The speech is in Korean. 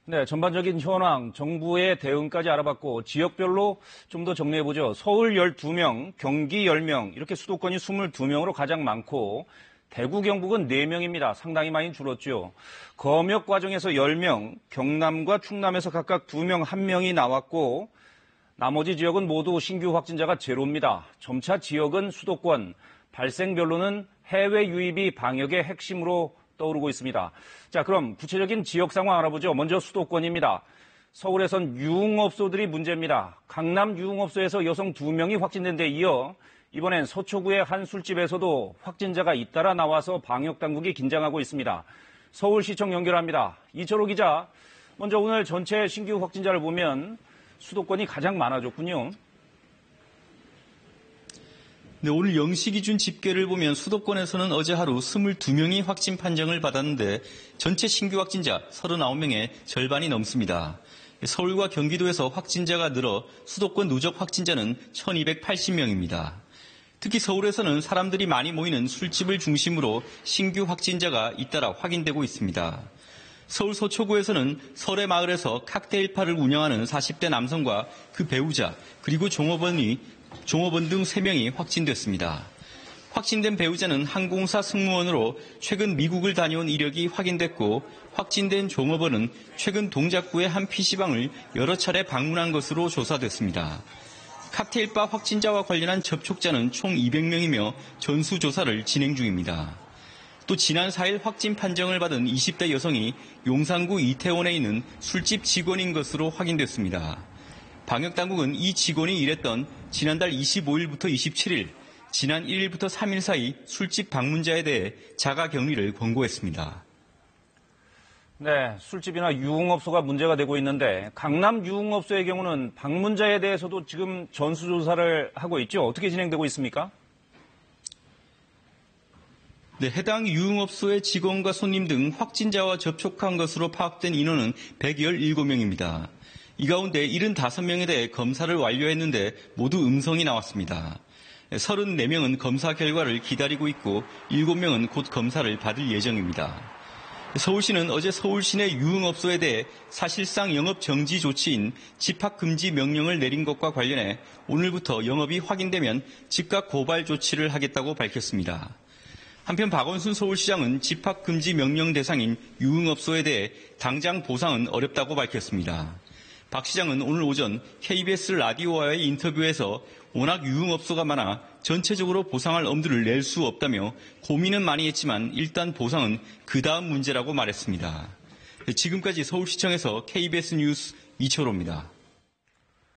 네, 전반적인 현황, 정부의 대응까지 알아봤고 지역별로 좀 더 정리해보죠. 서울 12명, 경기 10명, 이렇게 수도권이 22명으로 가장 많고 대구, 경북은 4명입니다. 상당히 많이 줄었죠. 검역 과정에서 10명, 경남과 충남에서 각각 2명, 1명이 나왔고 나머지 지역은 모두 신규 확진자가 제로입니다. 점차 지역은 수도권, 발생별로는 해외 유입이 방역의 핵심으로 떠오르고 있습니다. 자, 그럼 구체적인 지역 상황 알아보죠. 먼저 수도권입니다. 서울에선 유흥업소들이 문제입니다. 강남 유흥업소에서 여성 2명이 확진된 데 이어 이번엔 서초구의 한 술집에서도 확진자가 잇따라 나와서 방역당국이 긴장하고 있습니다. 서울시청 연결합니다. 이철호 기자, 먼저 오늘 전체 신규 확진자를 보면 수도권이 가장 많아졌군요. 네, 오늘 0시 기준 집계를 보면 수도권에서는 어제 하루 22명이 확진 판정을 받았는데 전체 신규 확진자 39명의 절반이 넘습니다. 서울과 경기도에서 확진자가 늘어 수도권 누적 확진자는 1280명입니다. 특히 서울에서는 사람들이 많이 모이는 술집을 중심으로 신규 확진자가 잇따라 확인되고 있습니다. 서울 서초구에서는 설의 마을에서 칵테일바를 운영하는 40대 남성과 그 배우자 그리고 종업원 등 3명이 확진됐습니다. 확진된 배우자는 항공사 승무원으로 최근 미국을 다녀온 이력이 확인됐고 확진된 종업원은 최근 동작구의 한 PC방을 여러 차례 방문한 것으로 조사됐습니다. 칵테일바 확진자와 관련한 접촉자는 총 200명이며 전수조사를 진행 중입니다. 또 지난 4일 확진 판정을 받은 20대 여성이 용산구 이태원에 있는 술집 직원인 것으로 확인됐습니다. 방역당국은 이 직원이 일했던 지난달 25일부터 27일, 지난 1일부터 3일 사이 술집 방문자에 대해 자가격리를 권고했습니다. 네, 술집이나 유흥업소가 문제가 되고 있는데 강남 유흥업소의 경우는 방문자에 대해서도 지금 전수조사를 하고 있죠. 어떻게 진행되고 있습니까? 네, 해당 유흥업소의 직원과 손님 등 확진자와 접촉한 것으로 파악된 인원은 117명입니다. 이 가운데 75명에 대해 검사를 완료했는데 모두 음성이 나왔습니다. 34명은 검사 결과를 기다리고 있고 7명은 곧 검사를 받을 예정입니다. 서울시는 어제 서울시내 유흥업소에 대해 사실상 영업 정지 조치인 집합금지 명령을 내린 것과 관련해 오늘부터 영업이 확인되면 즉각 고발 조치를 하겠다고 밝혔습니다. 한편 박원순 서울시장은 집합금지 명령 대상인 유흥업소에 대해 당장 보상은 어렵다고 밝혔습니다. 박 시장은 오늘 오전 KBS 라디오와의 인터뷰에서 워낙 유흥업소가 많아 전체적으로 보상할 엄두를 낼 수 없다며 고민은 많이 했지만 일단 보상은 그 다음 문제라고 말했습니다. 지금까지 서울시청에서 KBS 뉴스 이철호입니다.